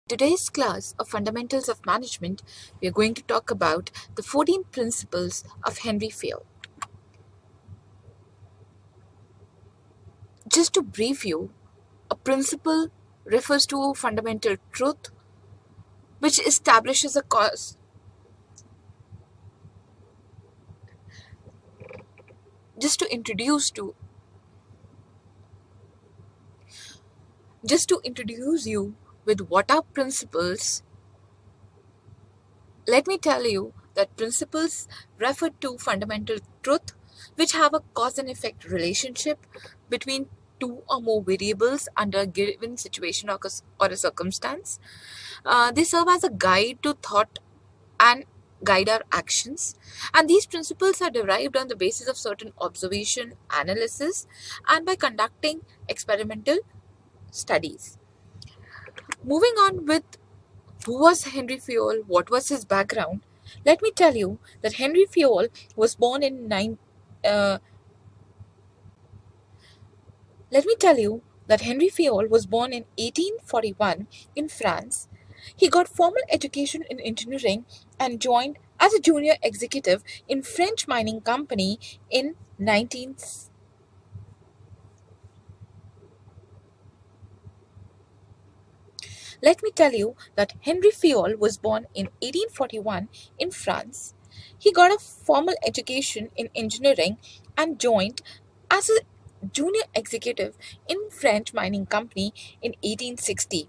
Today's class of Fundamentals of Management, we are going to talk about the 14 principles of Henry Fayol. Just to brief you, a principle refers to a fundamental truth which establishes a cause. Just to introduce you with what are principles, let me tell you that principles refer to fundamental truth which have a cause and effect relationship between two or more variables under a given situation or a circumstance. They serve as a guide to thought and guide our actions. And these principles are derived on the basis of certain observation, analysis, and by conducting experimental studies. Moving on with who was Henry Fayol, what was his background, let me tell you that Henry Fayol was born in Let me tell you that Henry Fayol was born in 1841 in France. He got formal education in engineering and joined as a junior executive in French mining company in 19 Let me tell you that Henry Fayol was born in 1841 in France. He got a formal education in engineering and joined as a junior executive in French mining company in 1860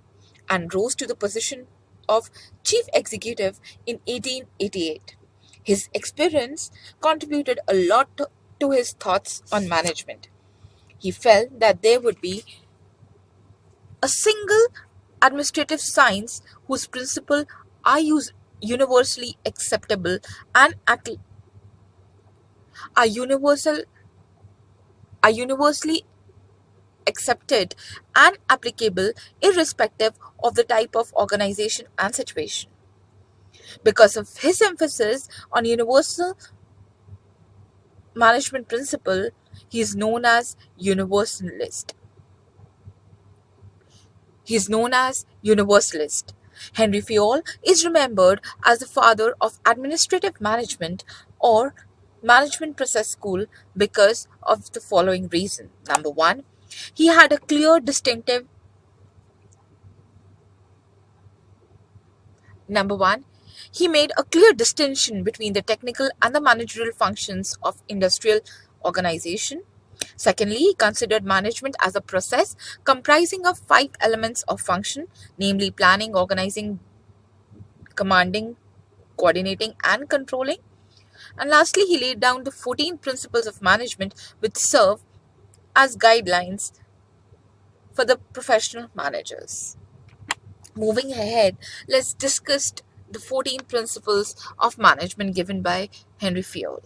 and rose to the position of chief executive in 1888. His experience contributed a lot to his thoughts on management. He felt that there would be a single administrative science whose principles are universally acceptable and are universal are universally accepted and applicable irrespective of the type of organization and situation. Because of his emphasis on universal management principle, he is known as universalist. Henry Fayol is remembered as the father of administrative management or management process school because of the following reason. Number one, he had a clear distinctive Number one, he made a clear distinction between the technical and the managerial functions of industrial organization. Secondly, he considered management as a process comprising of 5 elements of function, namely planning, organizing, commanding, coordinating, and controlling. And lastly, he laid down the 14 principles of management which serve as guidelines for the professional managers. Moving ahead, let's discuss the 14 principles of management given by Henry Fayol.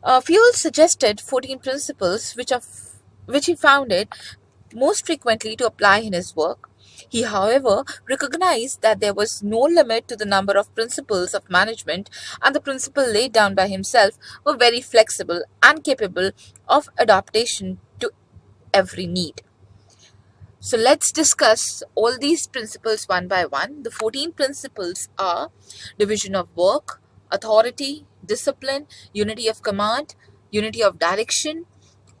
Fayol suggested 14 principles which he found it most frequently to apply in his work. He, however, recognized that there was no limit to the number of principles of management, and the principles laid down by himself were very flexible and capable of adaptation to every need. So let's discuss all these principles one by one. The 14 principles are division of work, authority, discipline, unity of command, unity of direction,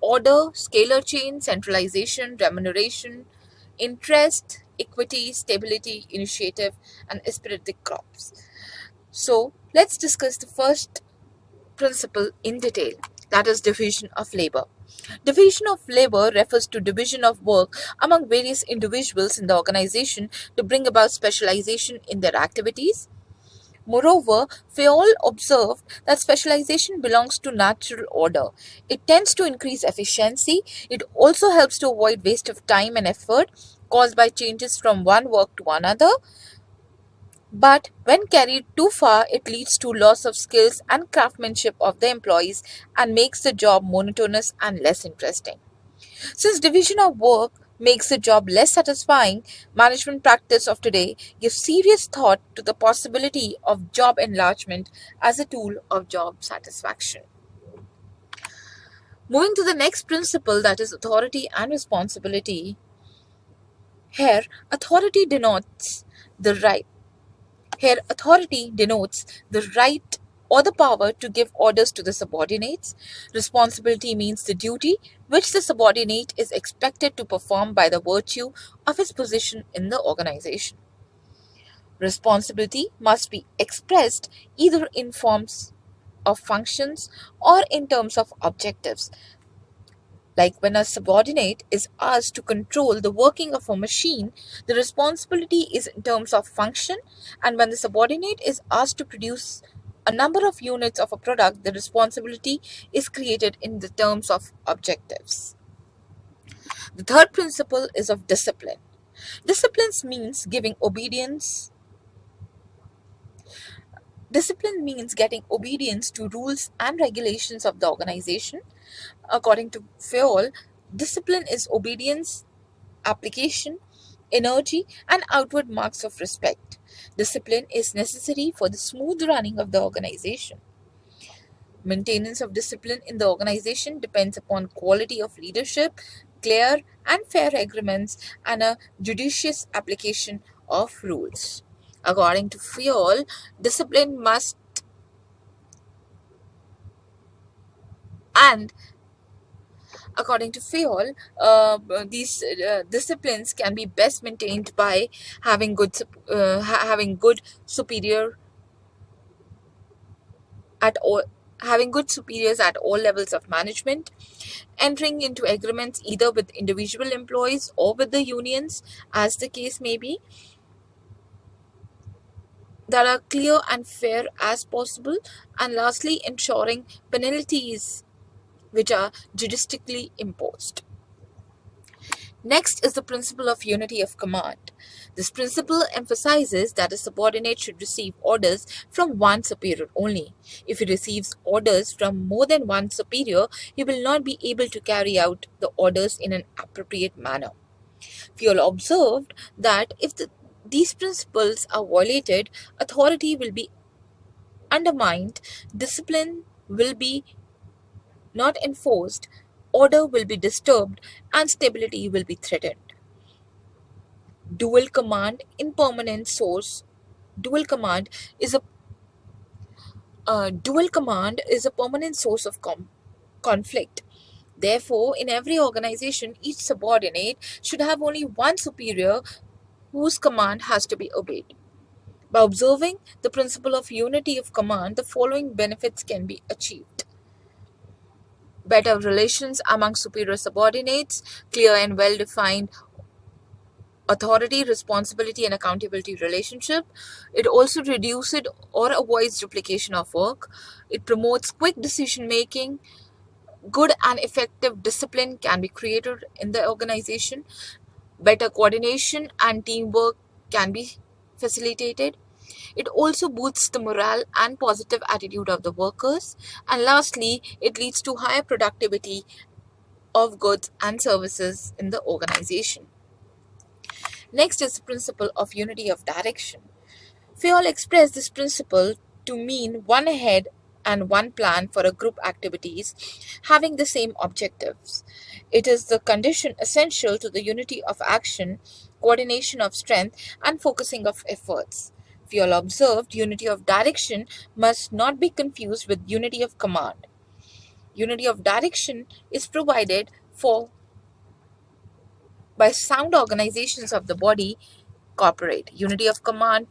order, scalar chain, centralization, remuneration, interest, equity, stability, initiative, and aspiratic crops. So let's discuss the first principle in detail, that is division of labor. Division of labor refers to division of work among various individuals in the organization to bring about specialization in their activities. Moreover, Fayol observed that specialization belongs to natural order. It tends to increase efficiency. It also helps to avoid waste of time and effort caused by changes from one work to another. But when carried too far, it leads to loss of skills and craftsmanship of the employees and makes the job monotonous and less interesting. Since division of work makes the job less satisfying, management practice of today gives serious thought to the possibility of job enlargement as a tool of job satisfaction. Moving to the next principle, that is authority and responsibility. Here, authority denotes The right. Here, authority denotes the right or the power to give orders to the subordinates. Responsibility means the duty which the subordinate is expected to perform by the virtue of his position in the organization. Responsibility must be expressed either in forms of functions or in terms of objectives. Like when a subordinate is asked to control the working of a machine, the responsibility is in terms of function, and when the subordinate is asked to produce a number of units of a product, the responsibility is created in the terms of objectives. The third principle is of discipline. Disciplines means giving obedience. Discipline means getting obedience to rules and regulations of the organization. According to Fayol, discipline is obedience, application, energy, and outward marks of respect. Discipline is necessary for the smooth running of the organization. Maintenance of discipline in the organization depends upon quality of leadership, clear and fair agreements, and a judicious application of rules. According to Fayol, discipline must and according to Fayol, these disciplines can be best maintained by having good superior at all having good superiors at all levels of management, entering into agreements either with individual employees or with the unions, as the case may be, that are clear and fair as possible, and lastly, ensuring penalties which are judicially imposed. Next is the principle of unity of command. This principle emphasizes that a subordinate should receive orders from one superior only. If he receives orders from more than one superior, he will not be able to carry out the orders in an appropriate manner. Fayol observed that if these principles are violated, authority will be undermined, discipline will be not enforced, order will be disturbed, and stability will be threatened. Dual command in permanent source. Dual command is a Dual command is a permanent source of conflict. Therefore, in every organization, each subordinate should have only one superior whose command has to be obeyed. By observing the principle of unity of command, the following benefits can be achieved: better relations among superior subordinates, clear and well-defined authority, responsibility, and accountability relationship. It also reduces or avoids duplication of work. It promotes quick decision making. Good and effective discipline can be created in the organization. Better coordination and teamwork can be facilitated. It also boosts the morale and positive attitude of the workers. And lastly, it leads to higher productivity of goods and services in the organization. Next is the principle of unity of direction. Fayol expressed this principle to mean one head and one plan for a group activities having the same objectives. It is the condition essential to the unity of action, coordination of strength, and focusing of efforts. Fayol observed unity of direction must not be confused with unity of command. Unity of direction is provided for by sound organizations of the body corporate. Unity of command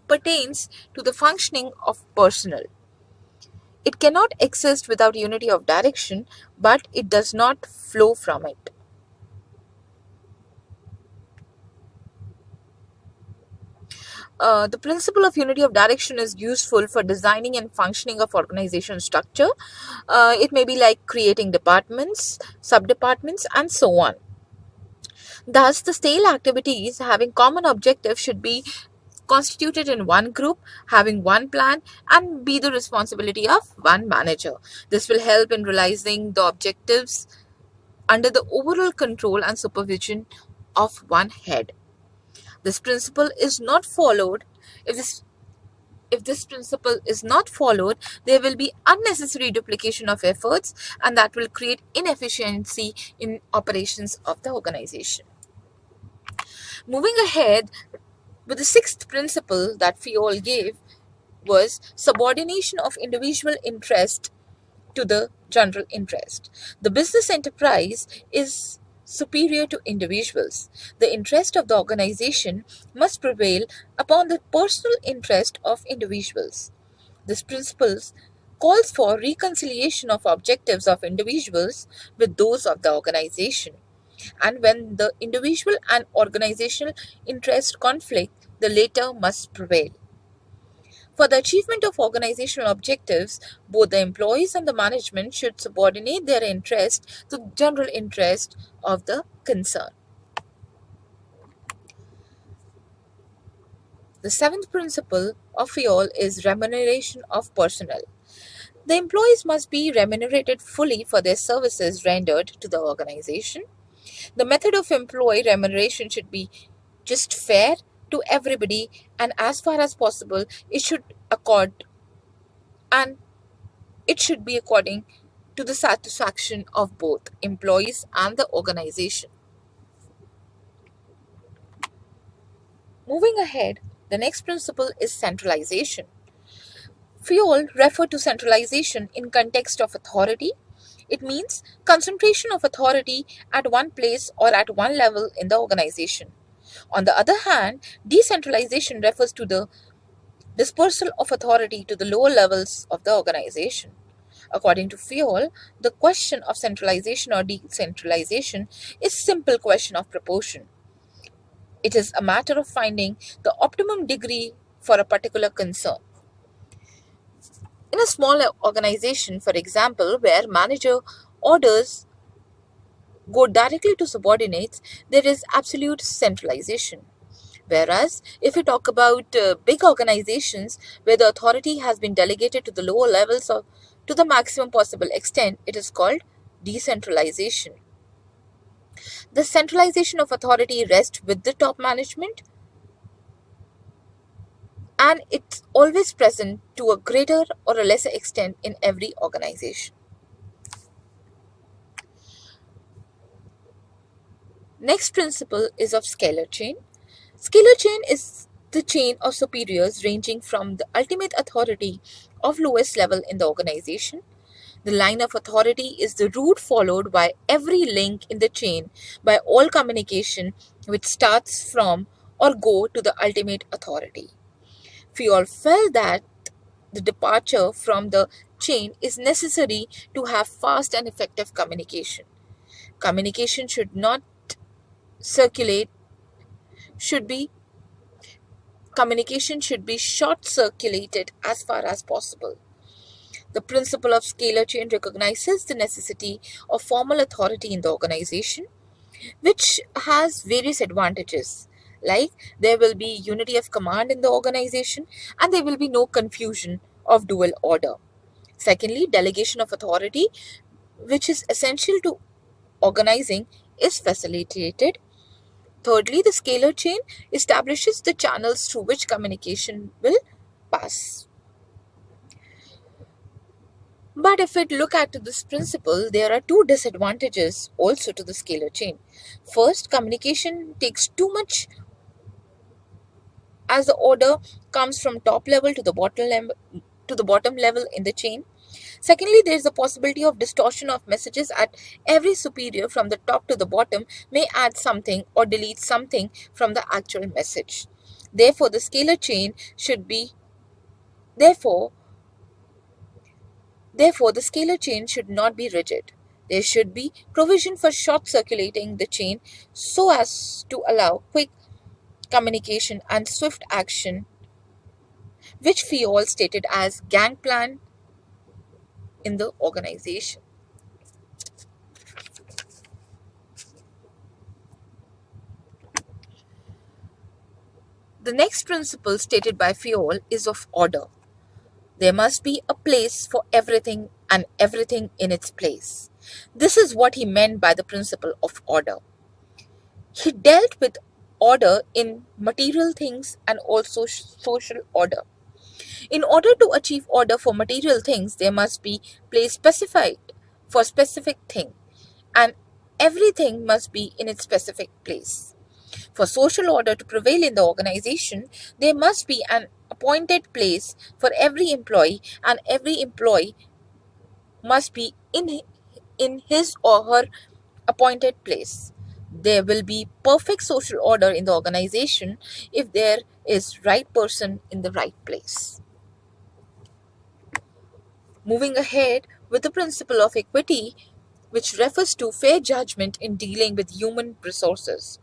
pertains to the functioning of personnel. It cannot exist without unity of direction, but it does not flow from it. The principle of unity of direction is useful for designing and functioning of organization structure. It may be like creating departments, sub-departments, and so on. Thus, the stale activities having common objectives should be constituted in one group, having one plan, and be the responsibility of one manager. This will help in realizing the objectives under the overall control and supervision of one head. This principle is not followed. If this principle is not followed, there will be unnecessary duplication of efforts, and that will create inefficiency in operations of the organization. Moving ahead, But the sixth principle that Fayol gave was subordination of individual interest to the general interest. The business enterprise is superior to individuals. The interest of the organization must prevail upon the personal interest of individuals. This principle calls for reconciliation of objectives of individuals with those of the organization. And when the individual and organizational interest conflict, the latter must prevail. For the achievement of organizational objectives, both the employees and the management should subordinate their interest to the general interest of the concern. The seventh principle of Fayol is remuneration of personnel. The employees must be remunerated fully for their services rendered to the organization. The method of employee remuneration should be just fair to everybody, and as far as possible it should accord and it should be according to the satisfaction of both employees and the organization. Moving ahead, the next principle is centralization. Fayol referred to centralization in context of authority. It means concentration of authority at one place or at one level in the organization. On the other hand, decentralization refers to the dispersal of authority to the lower levels of the organization. According to Fayol, the question of centralization or decentralization is simple question of proportion. It is a matter of finding the optimum degree for a particular concern. In a small organization, for example, where manager orders go directly to subordinates, there is absolute centralization. Whereas, if we talk about big organizations where the authority has been delegated to the lower levels of to the maximum possible extent, it is called decentralization. The centralization of authority rests with the top management, and it's always present to a greater or a lesser extent in every organization. Next principle is of scalar chain. Scalar chain is the chain of superiors ranging from the ultimate authority of lowest level in the organization. The line of authority is the route followed by every link in the chain by all communication which starts from or go to the ultimate authority. Fayol felt that the departure from the chain is necessary to have fast and effective communication. Communication should not circulate, should be communication should be short circulated as far as possible. The principle of scalar chain recognizes the necessity of formal authority in the organization, which has various advantages, like there will be unity of command in the organization and there will be no confusion of dual order. Secondly, delegation of authority, which is essential to organizing, is facilitated. Thirdly, the scalar chain establishes the channels through which communication will pass. But if we look at this principle, there are two disadvantages also to the scalar chain. First, communication takes too much as the order comes from top level to the bottom level in the chain. Secondly, there is a possibility of distortion of messages at every superior from the top to the bottom may add something or delete something from the actual message. Therefore, the scalar chain should be therefore the scalar chain should not be rigid. There should be provision for short circulating the chain so as to allow quick communication and swift action, which Fayol stated as gangplank in the organization. The next principle stated by Fayol is of order. There must be a place for everything and everything in its place. This is what he meant by the principle of order. He dealt with order in material things and also social order. In order to achieve order for material things, there must be place specified for specific thing, and everything must be in its specific place. For social order to prevail in the organization, there must be an appointed place for every employee, and every employee must be in his or her appointed place. There will be perfect social order in the organization if there is right person in the right place. Moving ahead with the principle of equity, which refers to fair judgment in dealing with human resources.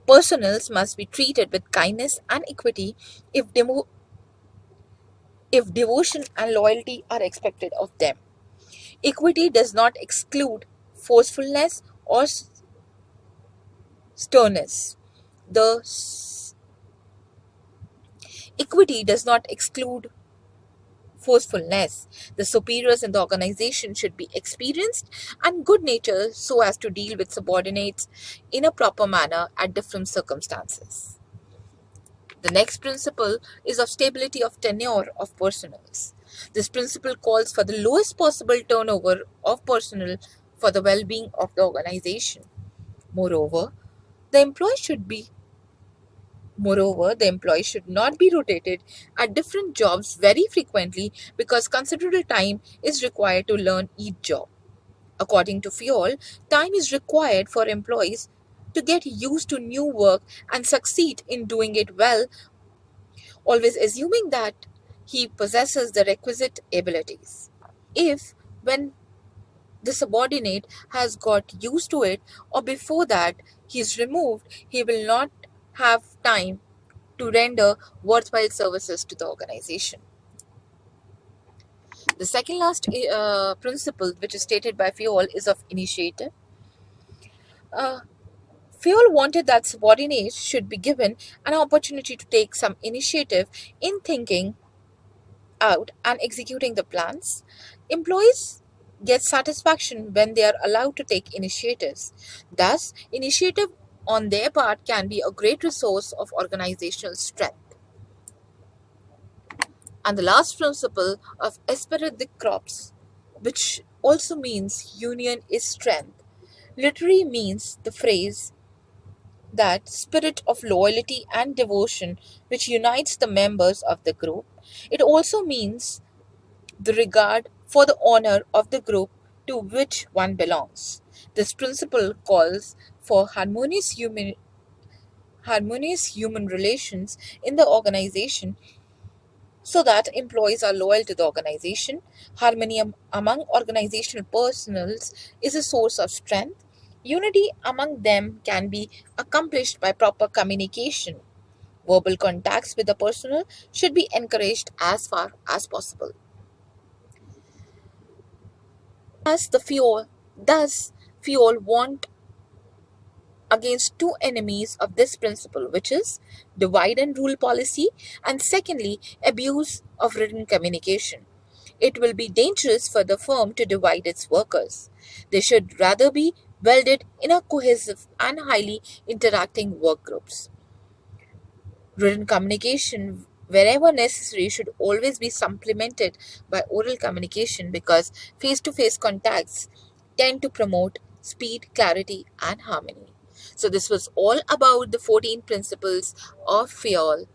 Personnels must be treated with kindness and equity if, if devotion and loyalty are expected of them. Equity does not exclude forcefulness or sternness. The equity does not exclude forcefulness. The superiors in the organization should be experienced and good natured so as to deal with subordinates in a proper manner at different circumstances. The next principle is of stability of tenure of personnels. This principle calls for the lowest possible turnover of personnel for the well-being of the organization. Moreover, the employee should be Moreover, the employee should not be rotated at different jobs very frequently because considerable time is required to learn each job. According to Fayol, time is required for employees to get used to new work and succeed in doing it well, always assuming that he possesses the requisite abilities. If, when the subordinate has got used to it, or before that he is removed, he will not have time to render worthwhile services to the organization. The second last principle, which is stated by Fayol, is of initiative. Uh, Fayol wanted that subordinates should be given an opportunity to take some initiative in thinking out and executing the plans. Employees get satisfaction when they are allowed to take initiatives. Thus, initiative on their part can be a great resource of organizational strength. And the last principle of esprit de corps, which also means union is strength, literally means the phrase that spirit of loyalty and devotion which unites the members of the group. It also means the regard for the honor of the group to which one belongs. This principle calls for harmonious human relations in the organization so that employees are loyal to the organization. Harmony among organizational personnels is a source of strength. Unity among them can be accomplished by proper communication. Verbal contacts with the personnel should be encouraged as far as possible. Thus, Fayol warned against two enemies of this principle, which is divide and rule policy, and secondly, abuse of written communication. It will be dangerous for the firm to divide its workers. They should rather be welded in a cohesive and highly interacting work groups. Written communication, wherever necessary, should always be supplemented by oral communication because face to face contacts tend to promote speed, clarity, and harmony. So, this was all about the 14 principles of Fayol.